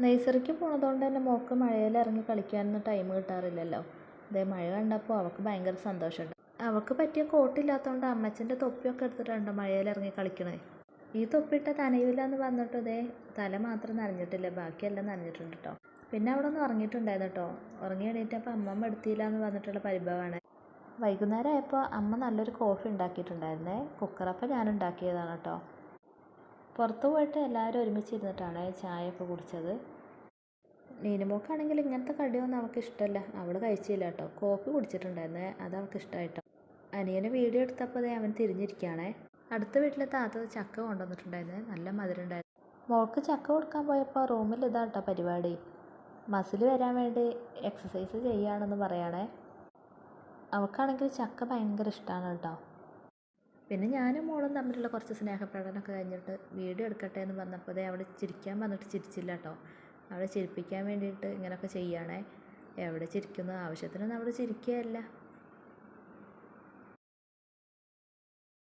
നഴ്സറിക്ക് പോണതുകൊണ്ട് തന്നെ മോൾക്ക് മഴയിലിറങ്ങി കളിക്കാനൊന്നും ടൈം കിട്ടാറില്ലല്ലോ. അതേ മഴ കണ്ടപ്പോൾ അവൾക്ക് ഭയങ്കര സന്തോഷമുണ്ട്. അവൾക്ക് പറ്റിയ കോട്ടില്ലാത്തതുകൊണ്ട് അമ്മച്ചൻ്റെ തൊപ്പിയൊക്കെ എടുത്തിട്ടുണ്ട് മഴയിലിറങ്ങി കളിക്കണേ. ഈ തൊപ്പിയിട്ട നനയില്ല എന്ന് പറഞ്ഞിട്ട് ഇതേ തല മാത്രം നനഞ്ഞിട്ടില്ല, ബാക്കിയെല്ലാം നനഞ്ഞിട്ടുണ്ട് കേട്ടോ. പിന്നെ അവിടെ ഒന്ന് ഉറങ്ങിയിട്ടുണ്ടായിരുന്നു കേട്ടോ. ഉറങ്ങി എണീറ്റപ്പോൾ അമ്മമ്മ എടുത്തില്ല എന്ന് പറഞ്ഞിട്ടുള്ള പരിഭവമാണ്. വൈകുന്നേരം ആയപ്പോൾ അമ്മ നല്ലൊരു കോഫി ഉണ്ടാക്കിയിട്ടുണ്ടായിരുന്നേ, കുക്കറപ്പം ഞാൻ ഉണ്ടാക്കിയതാണ് കേട്ടോ. പുറത്ത് പോയിട്ട് എല്ലാവരും ഒരുമിച്ചിരുന്നിട്ടാണ് ചായയൊക്കെ കുടിച്ചത്. നീനുമോക്കാണെങ്കിൽ ഇങ്ങനത്തെ കടിയൊന്നും അവൾക്ക് ഇഷ്ടമല്ല, അവൾ കഴിച്ചില്ല കേട്ടോ. കോഫി കുടിച്ചിട്ടുണ്ടായിരുന്നേ, അത് അവൾക്ക് ഇഷ്ടമായിട്ടോ. അനിയനെ വീഡിയോ എടുത്തപ്പോൾ അവൻ തിരിഞ്ഞിരിക്കുകയാണേ. അടുത്ത വീട്ടിലെ താത്ത ചക്ക കൊണ്ടുവന്നിട്ടുണ്ടായിരുന്നേ, നല്ല മധുരം ഉണ്ടായിരുന്നു. മോൾക്ക് ചക്ക കൊടുക്കാൻ പോയപ്പോൾ റൂമിൽ ഇതാട്ടോ പരിപാടി, മസിൽ വരാൻ വേണ്ടി എക്സസൈസ് ചെയ്യുകയാണെന്ന് പറയണേ. അവൾക്കാണെങ്കിൽ ചക്ക ഭയങ്കര ഇഷ്ടമാണ് കേട്ടോ. പിന്നെ ഞാനും മോളും തമ്മിലുള്ള കുറച്ച് സ്നേഹപ്രകടനമൊക്കെ കഴിഞ്ഞിട്ട് വീഡിയോ എടുക്കട്ടെ എന്ന് പറഞ്ഞപ്പോൾ അവിടെ ചിരിക്കാൻ പറഞ്ഞിട്ട് ചിരിച്ചില്ല കേട്ടോ. അവളെ ചിരിപ്പിക്കാൻ വേണ്ടിയിട്ട് ഇങ്ങനെയൊക്കെ ചെയ്യുകയാണേ. എവിടെ ചിരിക്കുന്നു, ആവശ്യത്തിനൊന്നും അവിടെ ചിരിക്കുകയല്ല.